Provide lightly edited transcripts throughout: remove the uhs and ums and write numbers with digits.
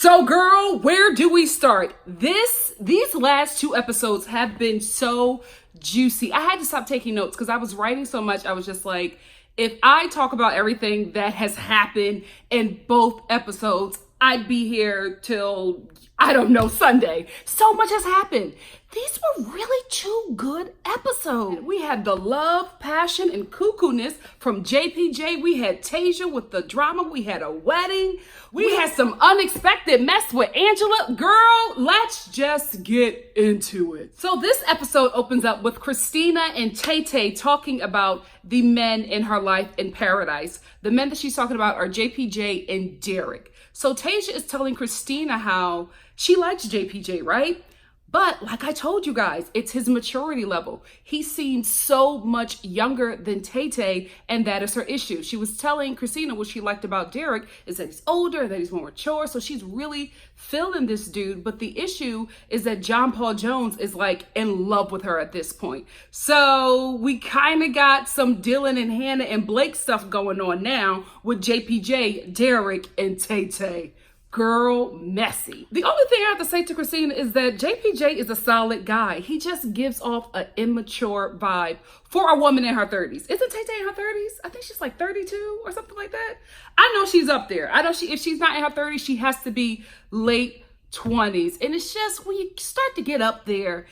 So girl, where do we start? These last two episodes have been so juicy. I had to stop taking notes because I was writing so much. I was just like, if I talk about everything that has happened in both episodes, I'd be here till, I don't know, Sunday. So much has happened. These were really two good episodes. We had the love, passion, and cuckoo-ness from JPJ. We had Tayshia with the drama. We had a wedding. We had some unexpected mess with Angela. Girl, let's just get into it. So this episode opens up with Christina and Tay talking about the men in her life in paradise. The men that she's talking about are JPJ and Derek. So Tayshia is telling Christina how she likes JPJ, right? But like I told you guys, it's his maturity level. He seems so much younger than Tay, and that is her issue. She was telling Christina what she liked about Derek is that he's older, that he's more mature. So she's really feeling this dude. But the issue is that John Paul Jones is like in love with her at this point. So we kind of got some Dylan and Hannah and Blake stuff going on now with JPJ, Derek, and Tay. Girl, messy. The only thing I have to say to Christina is that JPJ is a solid guy. He just gives off an immature vibe for a woman in her 30s. Isn't Tay in her 30s? I think she's like 32 or something like that. I know she's up there. I know if she's not in her 30s, she has to be late 20s. And it's just when you start to get up there,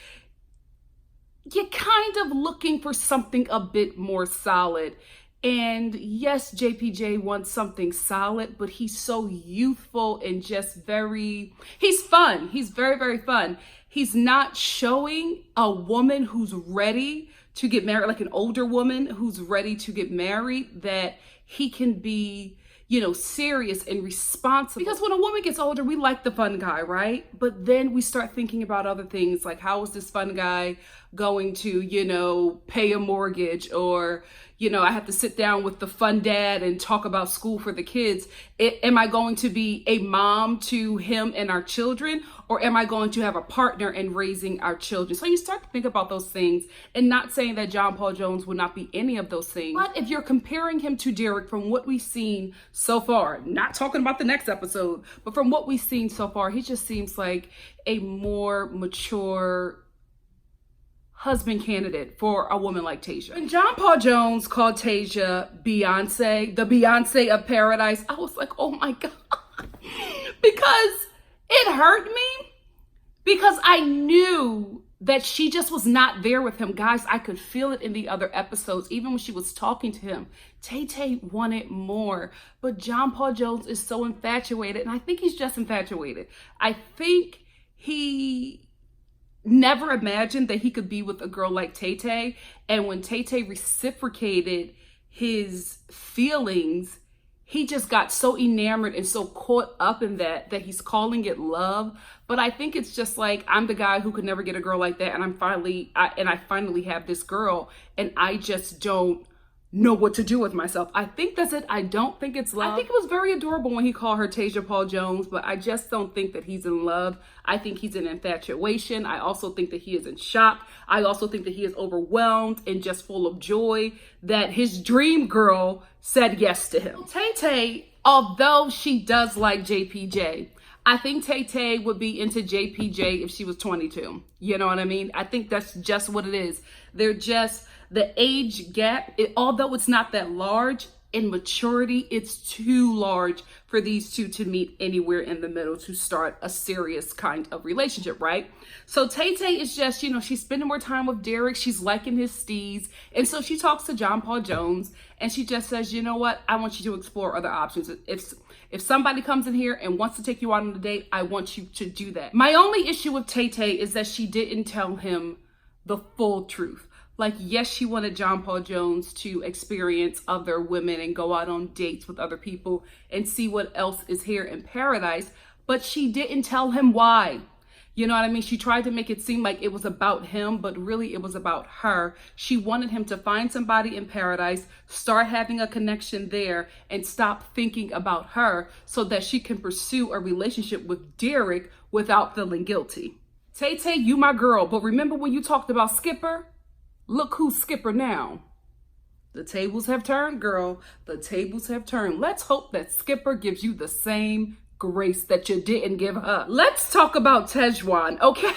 you're kind of looking for something a bit more solid. And yes, JPJ wants something solid, but he's so youthful and just he's fun. He's very, very fun. He's not showing a woman who's ready to get married, like an older woman who's ready to get married, that he can be, serious and responsible. Because when a woman gets older, we like the fun guy, right? But then we start thinking about other things like, how is this fun guy going to, pay a mortgage? Or, I have to sit down with the fun dad and talk about school for the kids. Am I going to be a mom to him and our children? Or am I going to have a partner in raising our children? So you start to think about those things, and not saying that John Paul Jones would not be any of those things. But if you're comparing him to Derek from what we've seen so far, not talking about the next episode, but from what we've seen so far, he just seems like a more mature husband candidate for a woman like Tayshia. When John Paul Jones called Tayshia Beyonce, the Beyonce of paradise, I was like, oh my God, because it hurt me, because I knew that she just was not there with him. Guys, I could feel it in the other episodes. Even when she was talking to him, Tay wanted more, but John Paul Jones is so infatuated, and I think he's just infatuated. I think he never imagined that he could be with a girl like Tay, and when Tay reciprocated his feelings, he just got so enamored and so caught up in that he's calling it love. But I think it's just like, I'm the guy who could never get a girl like that, and I finally have this girl, and I just don't know what to do with myself. I think that's it. I don't think it's love. I think it was very adorable when he called her Tayshia Paul Jones, but I just don't think that he's in love. I think he's in infatuation. I also think that he is in shock. I also think that he is overwhelmed and just full of joy that his dream girl said yes to him. Tay, although she does like JPJ, I think Tay would be into JPJ if she was 22. You know what I mean? I think that's just what it is. They're just, the age gap, although it's not that large, in maturity, it's too large for these two to meet anywhere in the middle to start a serious kind of relationship, right? So Tay is just, she's spending more time with Derek. She's liking his steez. And so she talks to John Paul Jones, and she just says, you know what? I want you to explore other options. If somebody comes in here and wants to take you out on a date, I want you to do that. My only issue with Tay is that she didn't tell him the full truth. Like, yes, she wanted John Paul Jones to experience other women and go out on dates with other people and see what else is here in paradise, but she didn't tell him why. You know what I mean? She tried to make it seem like it was about him, but really it was about her. She wanted him to find somebody in paradise, start having a connection there, and stop thinking about her so that she can pursue a relationship with Derek without feeling guilty. Tay, you my girl, but remember when you talked about Skipper? Look who's Skipper now. The tables have turned, girl. The tables have turned. Let's hope that Skipper gives you the same grace that you didn't give her. Let's talk about Tahzjuan, okay?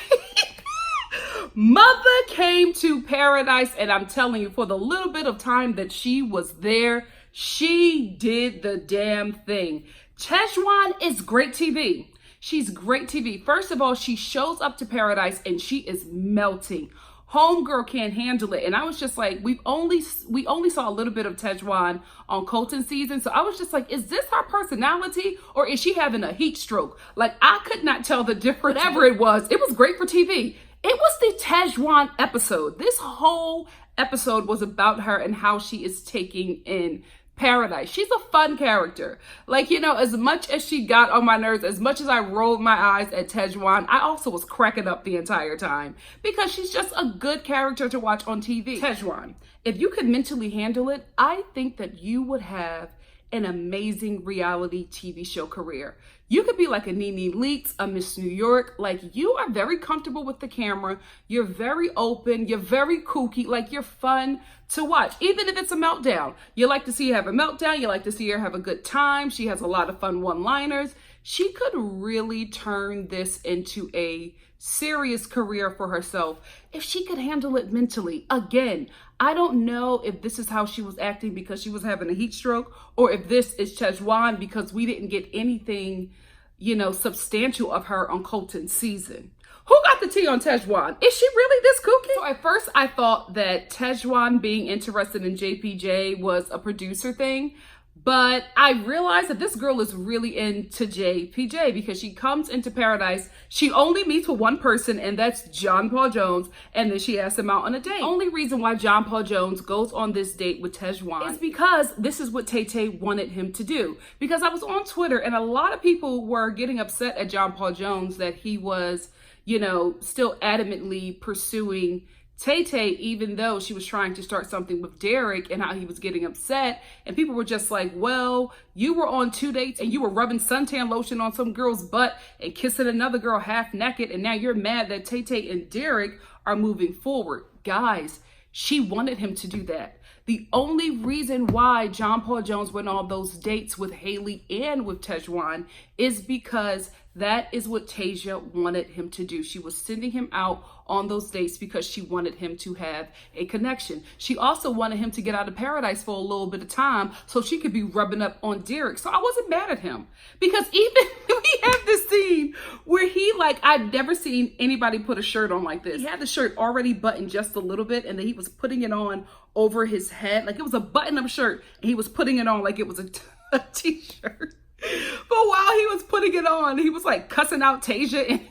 Mother came to paradise, and I'm telling you, for the little bit of time that she was there, she did the damn thing. Tahzjuan is great TV. She's great TV. First of all, she shows up to paradise and she is melting. Homegirl can't handle it. And I was just like, we only saw a little bit of Tahzjuan on Colton season. So I was just like, is this her personality or is she having a heat stroke? Like, I could not tell the difference. Whatever it was great for TV. It was the Tahzjuan episode. This whole episode was about her and how she is taking in paradise. She's a fun character. Like, you know, as much as she got on my nerves, as much as I rolled my eyes at Tahzjuan, I also was cracking up the entire time because she's just a good character to watch on TV. Tahzjuan, if you could mentally handle it, I think that you would have an amazing reality TV show career. You could be like a Nene Leakes, a Miss New York. Like, you are very comfortable with the camera. You're very open. You're very kooky. Like, you're fun to watch. Even if it's a meltdown, you like to see her have a meltdown. You like to see her have a good time. She has a lot of fun one-liners. She could really turn this into a serious career for herself if she could handle it mentally. Again, I don't know if this is how she was acting because she was having a heat stroke, or if this is Tahzjuan because we didn't get anything, you know, substantial of her on Colton's season. Who got the tea on Tahzjuan? Is she really this kooky? So at first I thought that Tahzjuan being interested in JPJ was a producer thing, but I realized that this girl is really into JPJ because she comes into paradise. She only meets with one person, and that's John Paul Jones, and then she asks him out on a date. The only reason why John Paul Jones goes on this date with Tahzjuan is because this is what Tay wanted him to do. Because I was on Twitter, and a lot of people were getting upset at John Paul Jones that he was, you know, still adamantly pursuing Tay, even though she was trying to start something with Derek, and how he was getting upset. And people were just like, well, you were on 2 dates and you were rubbing suntan lotion on some girl's butt and kissing another girl half naked, and now you're mad that Tay and Derek are moving forward. Guys, she wanted him to do that. The only reason why John Paul Jones went on those dates with Haley and with Tahzjuan is because that is what Tayshia wanted him to do. She was sending him out on those dates because she wanted him to have a connection. She also wanted him to get out of paradise for a little bit of time so she could be rubbing up on Derek. So I wasn't mad at him because even we have this scene where he, like, I've never seen anybody put a shirt on like this. He had the shirt already buttoned just a little bit, and then he was putting it on over his head. Like, it was a button-up shirt, and he was putting it on like it was a t-shirt. But while he was putting it on, he was like cussing out Tayshia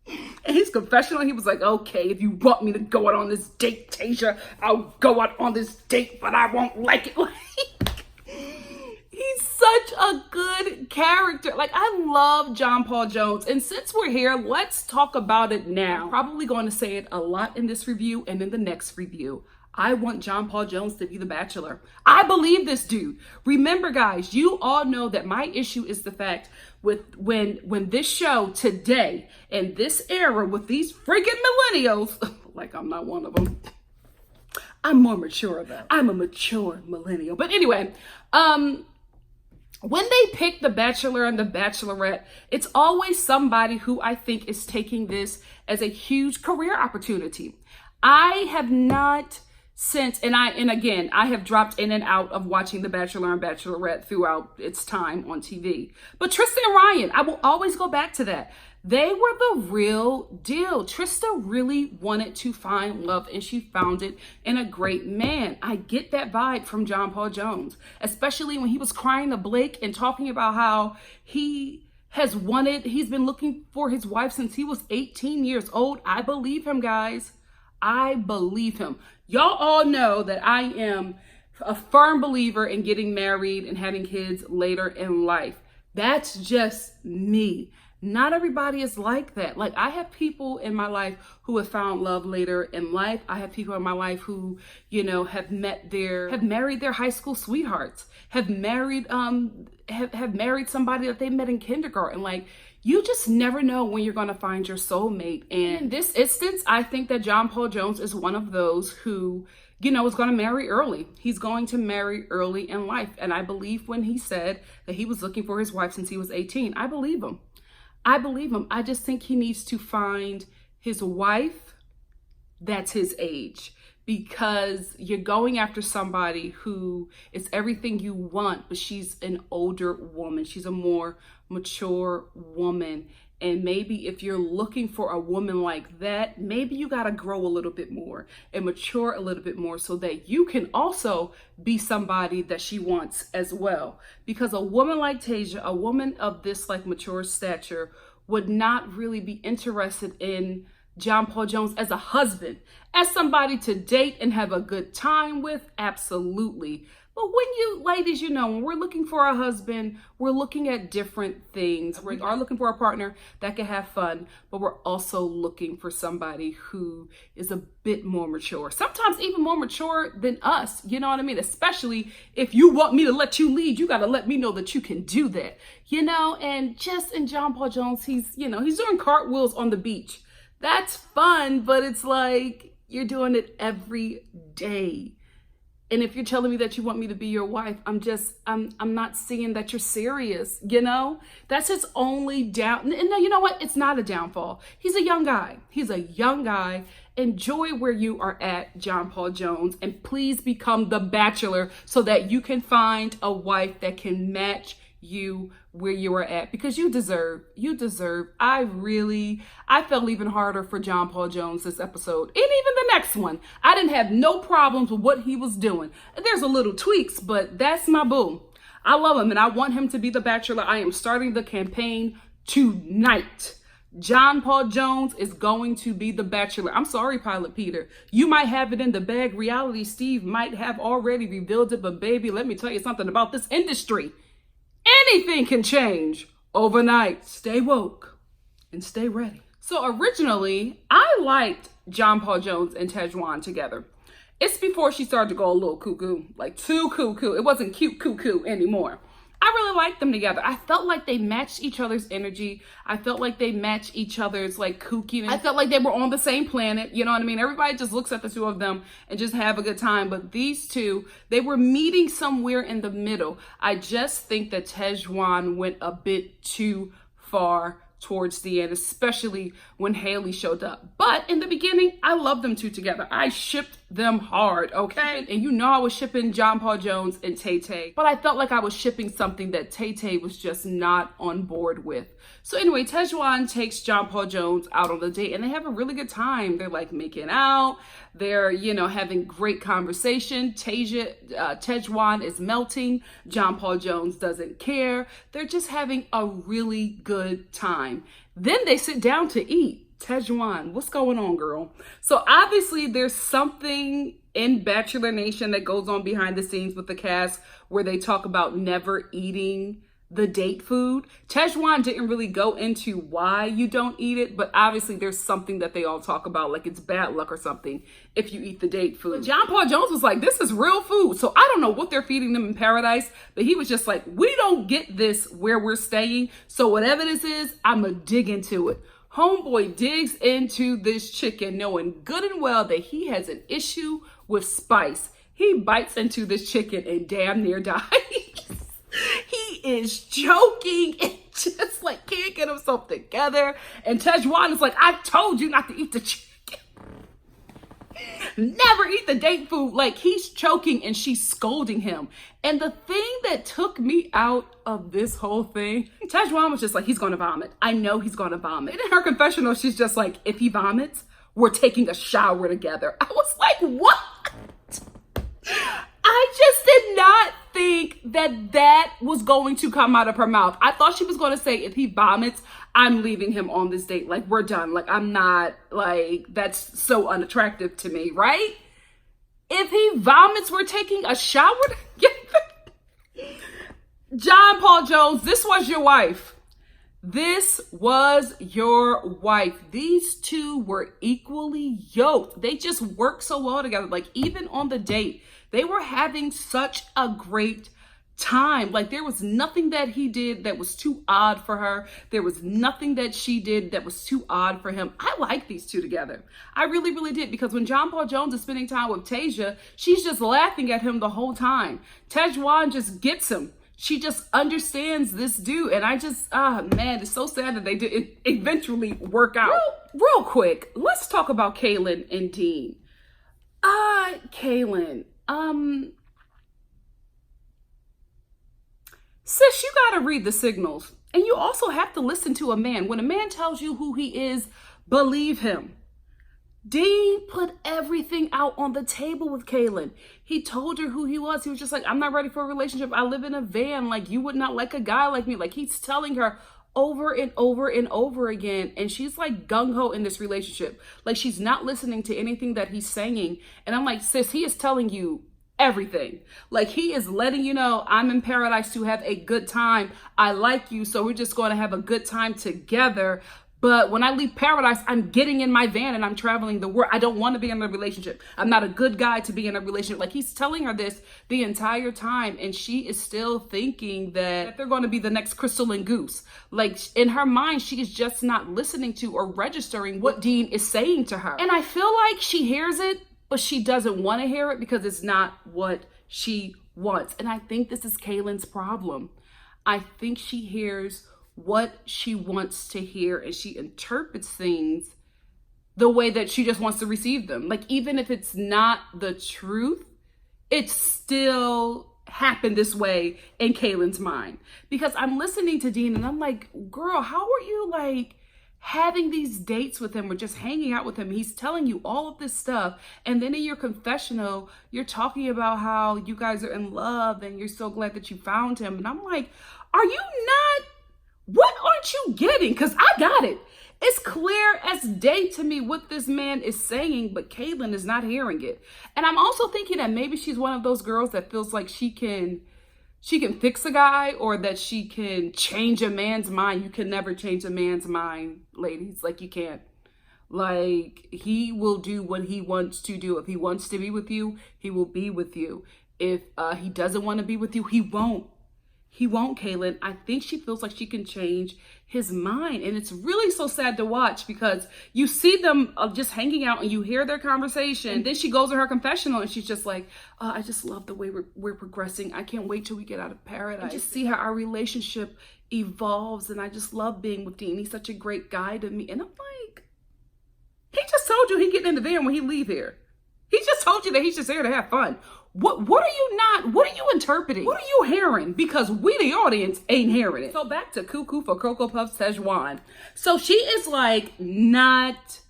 and his confessional. He was like, okay, if you want me to go out on this date, Tayshia, I'll go out on this date, but I won't like it. Like, he's such a good character. Like, I love John Paul Jones. And since we're here, let's talk about it now. I'm probably going to say it a lot in this review and in the next review. I want John Paul Jones to be the Bachelor. I believe this dude. Remember, guys, you all know that my issue is the fact with when this show today, in this era, with these freaking millennials, like I'm not one of them. I'm more mature though. I'm a mature millennial. But anyway, when they pick the Bachelor and the Bachelorette, it's always somebody who I think is taking this as a huge career opportunity. I have not since, and again, I have dropped in and out of watching The Bachelor and Bachelorette throughout its time on TV. But Trista and Ryan, I will always go back to that. They were the real deal. Trista really wanted to find love, and she found it in a great man. I get that vibe from John Paul Jones, especially when he was crying to Blake and talking about how he's been looking for his wife since he was 18 years old. I believe him, guys. I believe him. Y'all all know that I am a firm believer in getting married and having kids later in life. That's just me. Not everybody is like that. Like, I have people in my life who have found love later in life. I have people in my life who, you know, have married their high school sweethearts, have married somebody that they met in kindergarten. Like, you just never know when you're going to find your soulmate. And in this instance, I think that John Paul Jones is one of those who is going to marry early. He's going to marry early in life. And I believe when he said that he was looking for his wife since he was 18, I believe him. I believe him. I just think he needs to find his wife that's his age, because you're going after somebody who is everything you want, but she's an older woman. She's a more mature woman. And maybe if you're looking for a woman like that, maybe you got to grow a little bit more and mature a little bit more so that you can also be somebody that she wants as well. Because a woman like Tayshia, a woman of this like mature stature, would not really be interested in John Paul Jones as a husband, as somebody to date and have a good time with. Absolutely. But when you ladies, when we're looking for a husband, we're looking at different things. We are looking for a partner that can have fun, but we're also looking for somebody who is a bit more mature, sometimes even more mature than us. You know what I mean? Especially if you want me to let you lead, you got to let me know that you can do that, and just in John Paul Jones, he's doing cartwheels on the beach. That's fun, but it's like you're doing it every day. And if you're telling me that you want me to be your wife, I'm not seeing that you're serious, That's his only down. And no, you know what? It's not a downfall. He's a young guy. Enjoy where you are at, John Paul Jones, and please become the Bachelor so that you can find a wife that can match you where you are at, because you deserve. I felt even harder for John Paul Jones this episode, and even the next one. I didn't have no problems with what he was doing. There's a little tweaks, but that's my boo. I love him and I want him to be the Bachelor. I am starting the campaign tonight. John Paul Jones is going to be the Bachelor. I'm sorry, Pilot Peter. You might have it in the bag. Reality Steve might have already revealed it, but baby, let me tell you something about this industry. Anything can change overnight. Stay woke and stay ready. So originally, I liked John Paul Jones and Tahzjuan together. It's before she started to go a little cuckoo, like too cuckoo. It wasn't cute cuckoo anymore. I really liked them together. I felt like they matched each other's energy. I felt like they matched each other's like kookiness. I felt like they were on the same planet. You know what I mean? Everybody just looks at the two of them and just have a good time. But these two, they were meeting somewhere in the middle. I just think that Tahzjuan went a bit too far towards the end, especially when Haley showed up. But in the beginning, I loved them two together. I shipped them hard, okay? And I was shipping John Paul Jones and Tay-Tay, but I felt like I was shipping something that Tay-Tay was just not on board with. So anyway, Tahzjuan takes John Paul Jones out on a date and they have a really good time. They're like making out. They're, having great conversation. Tahzjuan is melting. John Paul Jones doesn't care. They're just having a really good time. Then they sit down to eat. Tahzjuan, what's going on, girl? So obviously there's something in Bachelor Nation that goes on behind the scenes with the cast where they talk about never eating the date food. Tahzjuan didn't really go into why you don't eat it, but obviously there's something that they all talk about, like it's bad luck or something if you eat the date food. But John Paul Jones was like, this is real food. So I don't know what they're feeding them in paradise, but he was just like, we don't get this where we're staying. So whatever this is, I'ma dig into it. Homeboy digs into this chicken knowing good and well that he has an issue with spice. He bites into this chicken and damn near dies. He is choking and just like can't get himself together. And Tahzjuan is like, I told you not to eat the chicken. Never eat the date food. Like he's choking and she's scolding him. And the thing that took me out of this whole thing, Tahzjuan was just like, he's going to vomit. I know he's going to vomit. And in her confessional, she's just like, if he vomits, we're taking a shower together. I was like, what? I just did not think that was going to come out of her mouth. I thought she was going to say, if he vomits, I'm leaving him on this date. Like, we're done. Like, I'm not, like, that's so unattractive to me, right? If he vomits, we're taking a shower together. John Paul Jones, this was your wife. This was your wife. These two were equally yoked. They just worked so well together. Like even on the date, they were having such a great time. Like, there was nothing that he did that was too odd for her. There was nothing that she did that was too odd for him. I like these two together. I really, really did, because when John Paul Jones is spending time with Tayshia, she's just laughing at him the whole time. Tahzjuan just gets him. She just understands this dude. And I just, man, it's so sad that they did eventually work out. Real quick, let's talk about Kalyn and Dean. Kalyn, sis, you gotta read the signals. And you also have to listen to a man. When a man tells you who he is, believe him. Dean put everything out on the table with Kalyn. He told her who he was. He was just like, I'm not ready for a relationship. I live in a van. Like, you would not like a guy like me. Like, he's telling her over and over and over again. And she's like gung-ho in this relationship. Like, she's not listening to anything that he's saying. And I'm like, sis, he is telling you everything. Like, he is letting you know, I'm in paradise to have a good time. I like you, so we're just going to have a good time together. But when I leave paradise, I'm getting in my van and I'm traveling the world. I don't want to be in a relationship. I'm not a good guy to be in a relationship. Like, he's telling her this the entire time, and she is still thinking that they're going to be the next Crystal and Goose. Like, in her mind, she is just not listening to or registering what Dean is saying to her. And I feel like she hears it, but she doesn't want to hear it because it's not what she wants. And I think this is Kalyn's problem. I think she hears what she wants to hear, and she interprets things the way that she just wants to receive them. Like, even if it's not the truth, it still happened this way in Kalyn's mind. Because I'm listening to Dean and I'm like, girl, how are you like having these dates with him or just hanging out with him? He's telling you all of this stuff, and then in your confessional, you're talking about how you guys are in love and you're so glad that you found him. And I'm like, are you not? What aren't you getting? Because I got it. It's clear as day to me what this man is saying, but Kalyn is not hearing it. And I'm also thinking that maybe she's one of those girls that feels like she can fix a guy, or that she can change a man's mind. You can never change a man's mind, ladies. Like, you can't. Like, he will do what he wants to do. If he wants to be with you, he will be with you. If he doesn't want to be with you, he won't. He won't, Kalyn. I think she feels like she can change his mind. And it's really so sad to watch, because you see them just hanging out and you hear their conversation. And then she goes to her confessional and she's just like, I just love the way we're progressing. I can't wait till we get out of paradise. I just see how our relationship evolves. And I just love being with Dean. He's such a great guy to me. And I'm like, he just told you he getting in the van when he leave here. He just told you that he's just there to have fun. What are you interpreting? What are you hearing? Because we, the audience, ain't hearing it. So back to Cuckoo for Cocoa Puffs Tahzjuan. So she is like not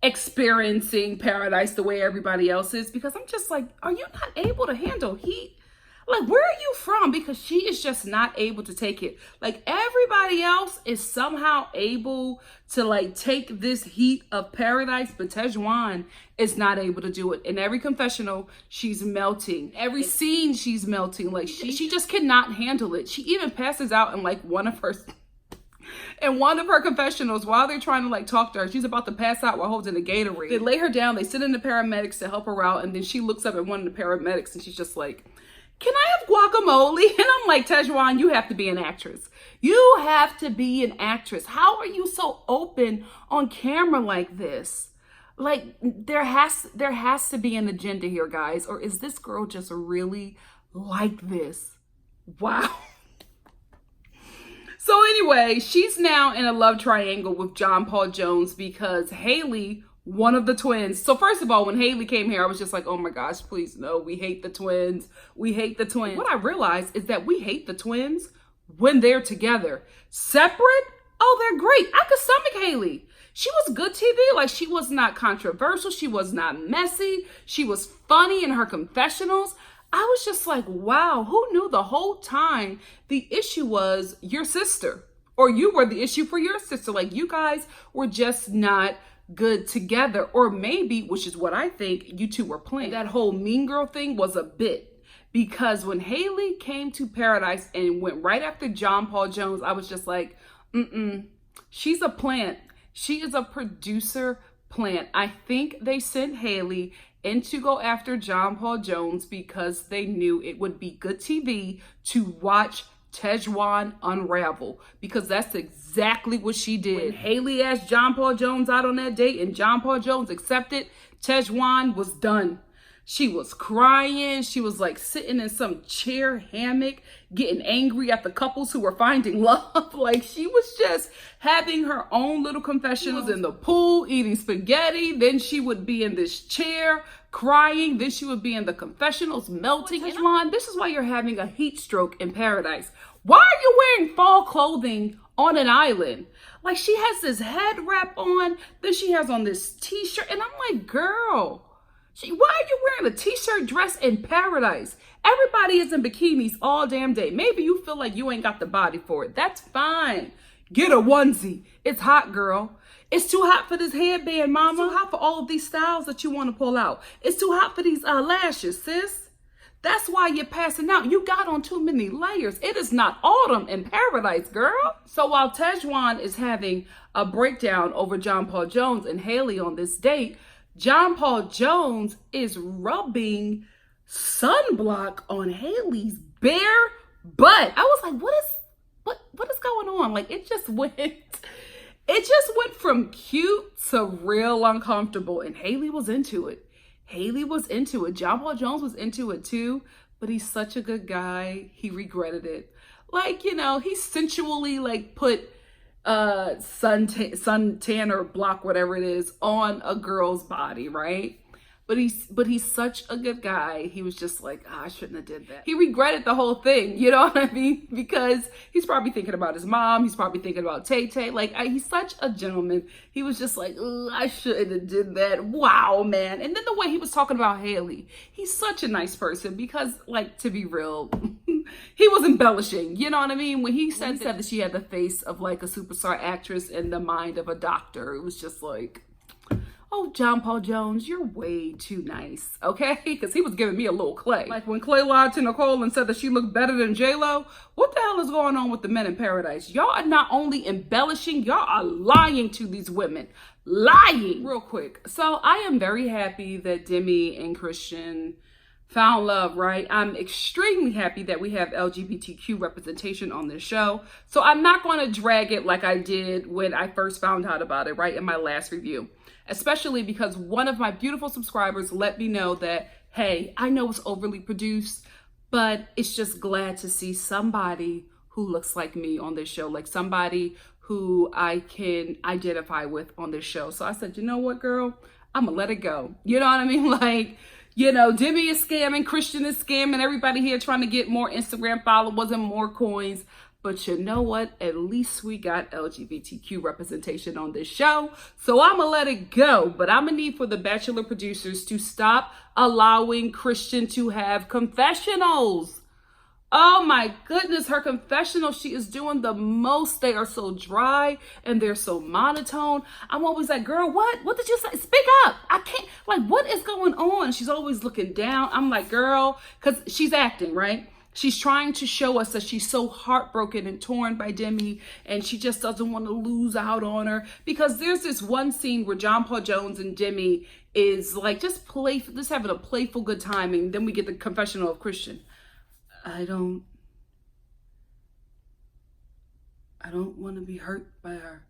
experiencing paradise the way everybody else is, because I'm just like, are you not able to handle heat? Like, where are you from? Because she is just not able to take it. Like, everybody else is somehow able to like take this heat of paradise, but Tahzjuan is not able to do it. In every confessional, she's melting. Every scene, she's melting. Like, she just cannot handle it. She even passes out in like one of her confessionals while they're trying to like talk to her. She's about to pass out while holding a Gatorade. They lay her down. They send in the paramedics to help her out, and then she looks up at one of the paramedics and she's just like, can I have guacamole? And I'm like, Tahzjuan, you have to be an actress. You have to be an actress. How are you so open on camera like this? Like, there has to be an agenda here, guys. Or is this girl just really like this? Wow. So anyway, she's now in a love triangle with John Paul Jones because Haley, one of the twins. So first of all, when Haley came here, I was just like, oh my gosh, please no, we hate the twins. We hate the twins. What I realized is that we hate the twins when they're together. Separate? Oh, they're great. I could stomach Haley. She was good TV. Like, she was not controversial. She was not messy. She was funny in her confessionals. I was just like, wow, who knew the whole time the issue was your sister, or you were the issue for your sister? Like, you guys were just not good together. Or maybe, which is what I think, you two were playing. That whole mean girl thing was a bit, because when Haley came to paradise and went right after John Paul Jones, I was just like, she's a plant. She is a producer plant. I think they sent Haley and to go after John Paul Jones because they knew it would be good TV to watch Tahzjuan unravel, because that's exactly what she did. When Haley asked John Paul Jones out on that date and John Paul Jones accepted, Tahzjuan was done. She was crying. She was like sitting in some chair hammock, getting angry at the couples who were finding love. Like, she was just having her own little confessionals in the pool, eating spaghetti. Then she would be in this chair crying. Then she would be in the confessionals melting. Tahzjuan, this is why you're having a heat stroke in paradise. Why are you wearing fall clothing on an island? Like, she has this head wrap on. Then she has on this t-shirt. And I'm like, girl, why are you wearing a t-shirt dress in paradise? Everybody is in bikinis all damn day. Maybe you feel like you ain't got the body for it. That's fine. Get a onesie. It's hot, girl. It's too hot for this headband, mama. It's too hot for all of these styles that you want to pull out. It's too hot for these lashes, sis. That's why you're passing out. You got on too many layers. It is not autumn in paradise, girl. So while Tahzjuan is having a breakdown over John Paul Jones and Haley on this date, John Paul Jones is rubbing sunblock on Haley's bare butt. I was like, what is going on? Like, it just went from cute to real uncomfortable, and Haley was into it. Haley was into it. John Paul Jones was into it too, but he's such a good guy. He regretted it. Like, you know, he sensually like put suntan or block, whatever it is, on a girl's body, right? But he's such a good guy. He was just like, I shouldn't have did that. He regretted the whole thing, you know what I mean? Because he's probably thinking about his mom. He's probably thinking about Tay. Like, he's such a gentleman. He was just like, I shouldn't have did that. Wow, man. And then the way he was talking about Haley, he's such a nice person because, like, to be real, he was embellishing, you know what I mean? When he said that she had the face of like a superstar actress and the mind of a doctor, it was just like, oh, John Paul Jones, you're way too nice, okay? Because he was giving me a little Clay. Like when Clay lied to Nicole and said that she looked better than J-Lo, what the hell is going on with the men in paradise? Y'all are not only embellishing, y'all are lying to these women. Lying! Real quick. So I am very happy that Demi and Christian found love, right? I'm extremely happy that we have LGBTQ representation on this show. So I'm not going to drag it like I did when I first found out about it, right, in my last review. Especially because one of my beautiful subscribers let me know that, hey, I know it's overly produced, but it's just glad to see somebody who looks like me on this show, like somebody who I can identify with on this show. So I said, you know what, girl? I'm gonna let it go. You know what I mean? Like, you know, Demi is scamming, Christian is scamming, everybody here trying to get more Instagram followers and more coins. But you know what? At least we got LGBTQ representation on this show. So I'm gonna let it go. But I'm gonna need for the Bachelor producers to stop allowing Christian to have confessionals. Oh my goodness, her confessional, she is doing the most. They are so dry and they're so monotone. I'm always like, girl, what? What did you say? Speak up. I can't, like, what is going on? She's always looking down. I'm like, girl, because she's acting, right? She's trying to show us that she's so heartbroken and torn by Demi, and she just doesn't want to lose out on her. Because there's this one scene where John Paul Jones and Demi is like just having a playful good time, and then we get the confessional of Christian. I don't want to be hurt by her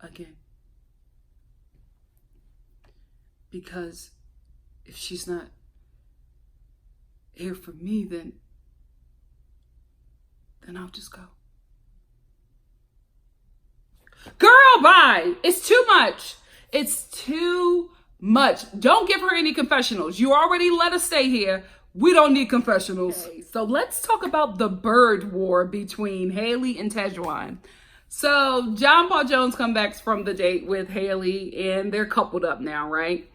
again. Because if she's not here for me, then I'll just go. Girl, bye. It's too much. It's too much. Don't give her any confessionals. You already let us stay here. We don't need confessionals. Okay, so let's talk about the bird war between Haley and Tahzjuan. So John Paul Jones comes back from the date with Haley and they're coupled up now, right?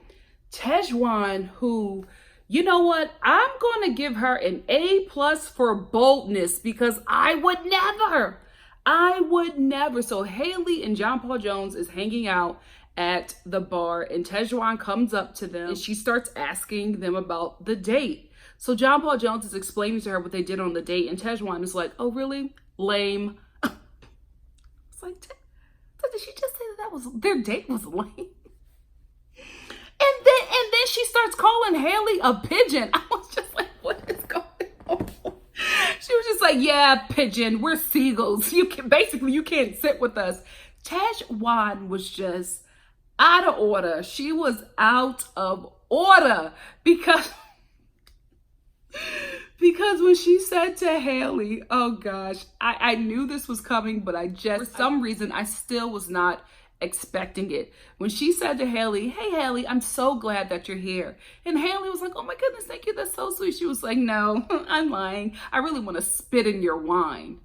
Tahzjuan, who, you know what? I'm going to give her an A+ for boldness because I would never. So Haley and John Paul Jones is hanging out at the bar and Tahzjuan comes up to them and she starts asking them about the date. So John Paul Jones is explaining to her what they did on the date, and Tahzjuan is like, oh, really? Lame. It's like, did she just say that was their date was lame? And then she starts calling Haley a pigeon. I was just like, what is going on? She was just like, yeah, pigeon, we're seagulls. You can't sit with us. Tahzjuan was just out of order. She was out of order because when she said to Haley, oh gosh, I knew this was coming, but for some reason, I still was not expecting it. When she said to Haley, hey Haley, I'm so glad that you're here. And Haley was like, oh my goodness, thank you, that's so sweet. She was like, no, I'm lying. I really want to spit in your wine.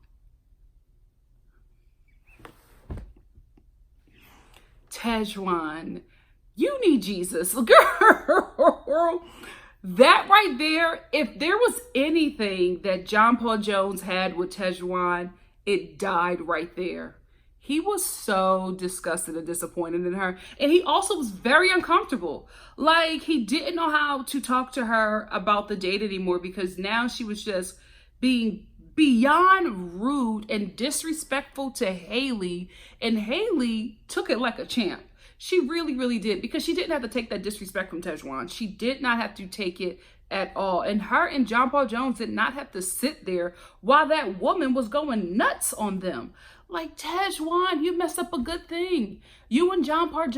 Tahzjuan, you need Jesus. Girl, that right there, if there was anything that John Paul Jones had with Tahzjuan, it died right there. He was so disgusted and disappointed in her. And he also was very uncomfortable. Like, he didn't know how to talk to her about the date anymore because now she was just being beyond rude and disrespectful to Haley. And Haley took it like a champ. She really, really did, because she didn't have to take that disrespect from Tahzjuan. She did not have to take it at all. And her and John Paul Jones did not have to sit there while that woman was going nuts on them. Like, Tahzjuan, you messed up a good thing. You and John Paul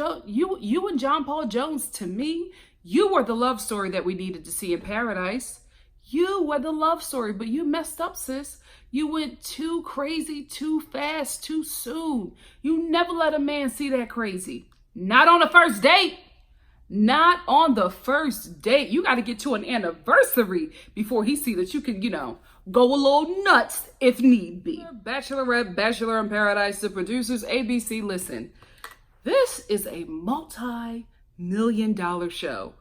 Jones, to me, you were the love story that we needed to see in paradise. You were the love story, but you messed up, sis. You went too crazy, too fast, too soon. You never let a man see that crazy. Not on the first date. Not on the first date. You got to get to an anniversary before he see that you can, go a little nuts if need be. Bachelorette, Bachelor in Paradise, the producers, ABC, listen. This is a multi-million-dollar show.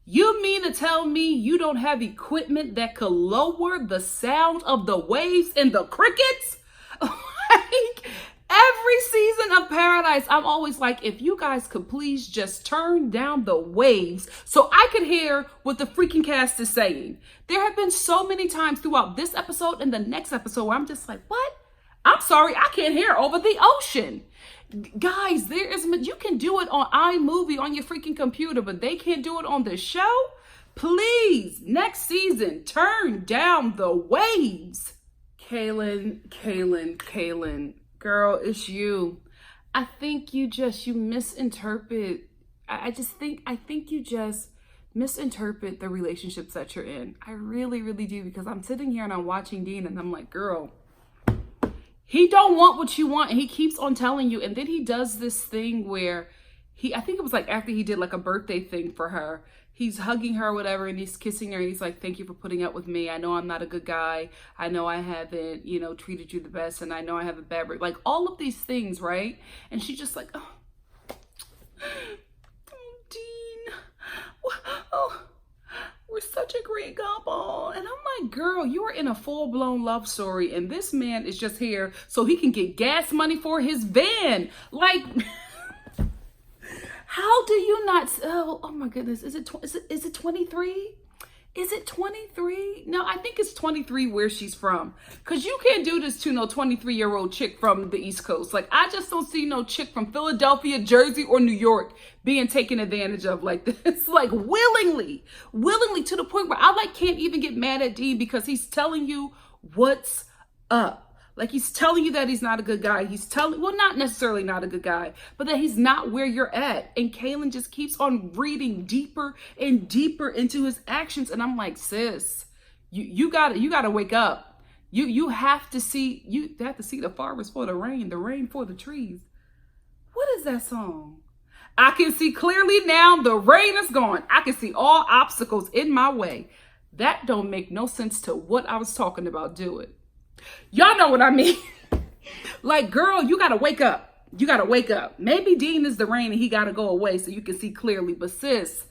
You mean to tell me you don't have equipment that could lower the sound of the waves and the crickets? Like, every season of Paradise, I'm always like, if you guys could please just turn down the waves so I could hear what the freaking cast is saying. There have been so many times throughout this episode and the next episode where I'm just like, what? I'm sorry, I can't hear over the ocean. Guys, you can do it on iMovie on your freaking computer, but they can't do it on the show. Please, next season, turn down the waves. Kalyn. Girl, it's you. I think you misinterpret. I think you just misinterpret the relationships that you're in. I really, really do, because I'm sitting here and I'm watching Dean and I'm like, girl, he don't want what you want, and he keeps on telling you. And then he does this thing where I think it was like after he did like a birthday thing for her, he's hugging her or whatever, and he's kissing her, and he's like, thank you for putting up with me. I know I'm not a good guy. I know I haven't, treated you the best, and I know I have a bad break. Like, all of these things, right? And she's just like, oh Dean, oh, we're such a great couple. And I'm like, girl, you are in a full-blown love story, and this man is just here so he can get gas money for his van. Like, how do you not? Oh my goodness. Is it 23? Is it 23? No, I think it's 23 where she's from. Because you can't do this to no 23-year-old chick from the East Coast. Like, I just don't see no chick from Philadelphia, Jersey, or New York being taken advantage of like this. Like, willingly, to the point where I can't even get mad at Dean because he's telling you what's up. Like, he's telling you that he's not a good guy. Well, not necessarily not a good guy, but that he's not where you're at. And Kalyn just keeps on reading deeper and deeper into his actions. And I'm like, sis, you gotta wake up. You have to see the forest for the rain for the trees. What is that song? I can see clearly now, the rain is gone. I can see all obstacles in my way. That don't make no sense to what I was talking about, do it? Y'all know what I mean. Like, girl, you gotta wake up. Maybe Dean is the rain and he gotta go away so you can see clearly. But sis,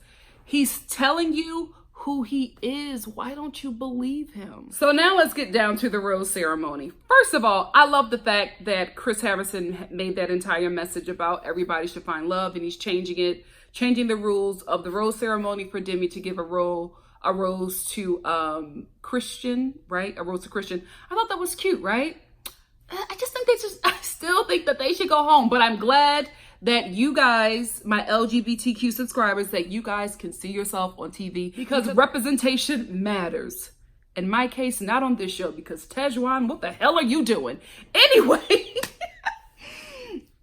he's telling you who he is. Why don't you believe him? So now let's get down to the rose ceremony. First of all, I love the fact that Chris Harrison made that entire message about everybody should find love, and he's changing the rules of the rose ceremony for Demi to give a rose to Christian, right? A rose to Christian. I thought that was cute, right? I still think that they should go home, but I'm glad that you guys, my LGBTQ subscribers, that you guys can see yourself on TV because representation matters. In my case, not on this show, because Tahzjuan, what the hell are you doing?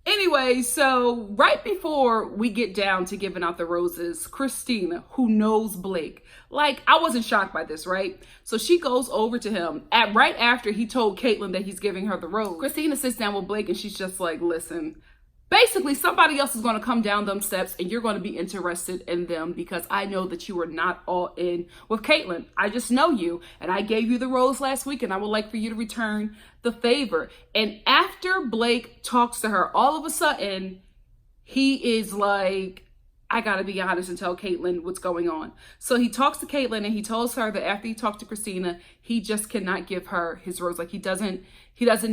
Anyway, so right before we get down to giving out the roses, Christina, who knows Blake, like, I wasn't shocked by this, right? So she goes over to him right after he told Caitlyn that he's giving her the rose. Christina sits down with Blake and she's just like, listen, basically somebody else is going to come down them steps and you're going to be interested in them because I know that you are not all in with Caitlyn. I just know you and I gave you the rose last week and I would like for you to return the favor. And after Blake talks to her, all of a sudden he is like, I gotta be honest and tell Caitlyn what's going on. So he talks to Caitlyn and he tells her that after he talked to Christina, he just cannot give her his rose. Like he doesn't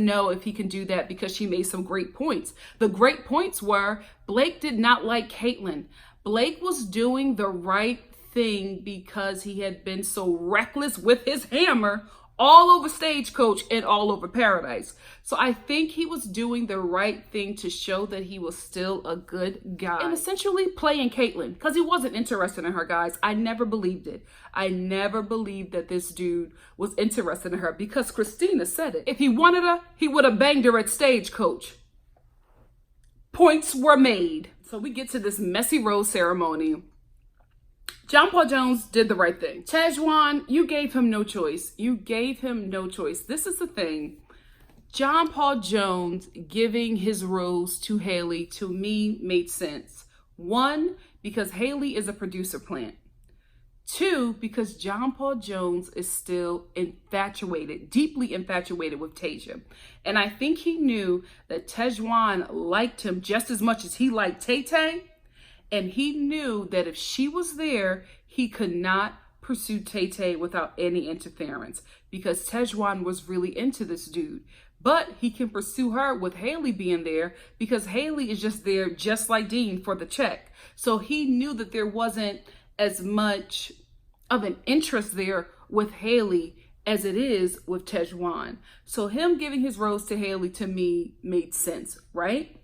know if he can do that because she made some great points. The great points were Blake did not like Caitlyn. Blake was doing the right thing because he had been so reckless with his hammer all over Stagecoach and all over Paradise. So I think he was doing the right thing to show that he was still a good guy. And essentially playing Caitlyn because he wasn't interested in her, guys. I never believed it. I never believed that this dude was interested in her because Christina said it. If he wanted her, he would have banged her at Stagecoach. Points were made. So we get to this messy rose ceremony. John Paul Jones did the right thing. Tahzjuan, you gave him no choice. You gave him no choice. This is the thing. John Paul Jones giving his rose to Haley, to me, made sense. One, because Haley is a producer plant. Two, because John Paul Jones is still infatuated, deeply infatuated with Tayshia. And I think he knew that Tahzjuan liked him just as much as he liked Tay-Tay. And he knew that if she was there, he could not pursue Tay-Tay without any interference because Tahzjuan was really into this dude. But he can pursue her with Haley being there because Haley is just there, just like Dean, for the check. So he knew that there wasn't as much of an interest there with Haley as it is with Tahzjuan. So him giving his rose to Haley, to me, made sense, right?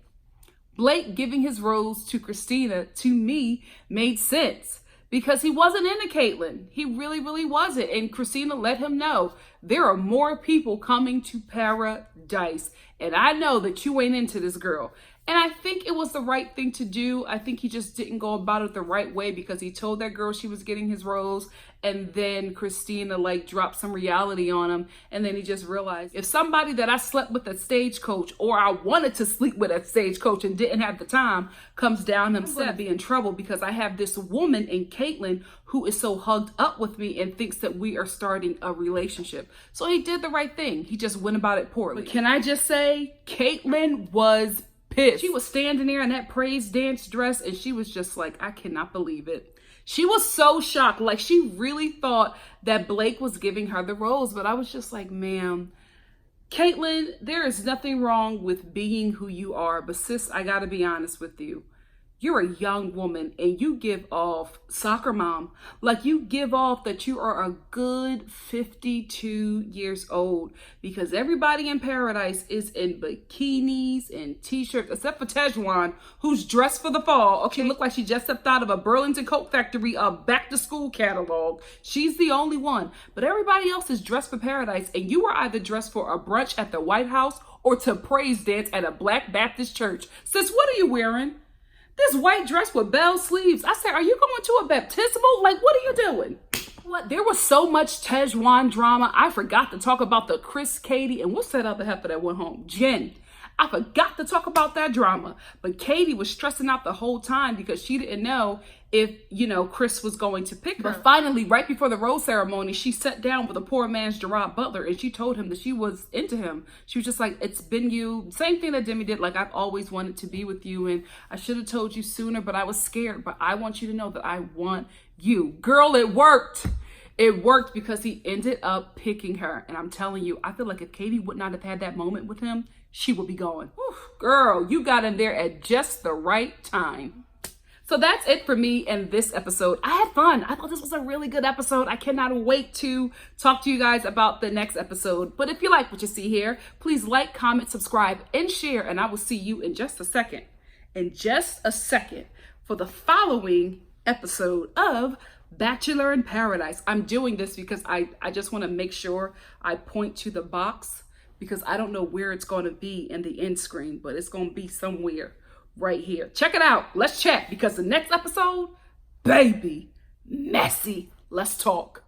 Blake giving his rose to Christina, to me, made sense because he wasn't into Caitlyn. He really, really wasn't. And Christina let him know there are more people coming to Paradise. And I know that you ain't into this girl. And I think it was the right thing to do. I think he just didn't go about it the right way because he told that girl she was getting his rose. And then Christina like dropped some reality on him. And then he just realized if somebody that I slept with at Stagecoach or I wanted to sleep with at Stagecoach and didn't have the time comes down himself, I'm gonna be in trouble because I have this woman in Caitlyn who is so hugged up with me and thinks that we are starting a relationship. So he did the right thing. He just went about it poorly. But can I just say, Caitlyn was pissed. She was standing there in that praise dance dress and she was just like, I cannot believe it. She was so shocked. Like she really thought that Blake was giving her the rose. But I was just like, ma'am, Caitlyn, there is nothing wrong with being who you are. But sis, I gotta be honest with you. You're a young woman and you give off soccer mom. Like you give off that you are a good 52 years old because everybody in Paradise is in bikinis and t-shirts except for Tahzjuan, who's dressed for the fall. Okay, look like she just stepped out of a Burlington Coat Factory back to school catalog. She's the only one, but everybody else is dressed for Paradise and you are either dressed for a brunch at the White House or to praise dance at a Black Baptist church. Sis, what are you wearing? This white dress with bell sleeves. I said, are you going to a baptismal? Like, what are you doing? What? There was so much Tahzjuan drama. I forgot to talk about the Chris, Katie, and what's that other heifer that went home? Jen. I forgot to talk about that drama. But Katie was stressing out the whole time because she didn't know if, Chris was going to pick her. But finally, right before the rose ceremony, she sat down with a poor man's Gerard Butler and she told him that she was into him. She was just like, it's been you. Same thing that Demi did. Like, I've always wanted to be with you and I should have told you sooner, but I was scared. But I want you to know that I want you. Girl, it worked. It worked because he ended up picking her. And I'm telling you, I feel like if Katie would not have had that moment with him, she would be going, girl, you got in there at just the right time. So that's it for me in this episode. I had fun. I thought this was a really good episode. I cannot wait to talk to you guys about the next episode. But if you like what you see here, please like, comment, subscribe, and share. And I will see you in just a second in just a second for the following episode of Bachelor in Paradise. I'm doing this because I just want to make sure I point to the box, because I don't know where it's going to be in the end screen, but it's going to be somewhere right here. Check it out. Let's check, because the next episode, baby, messy. Let's talk.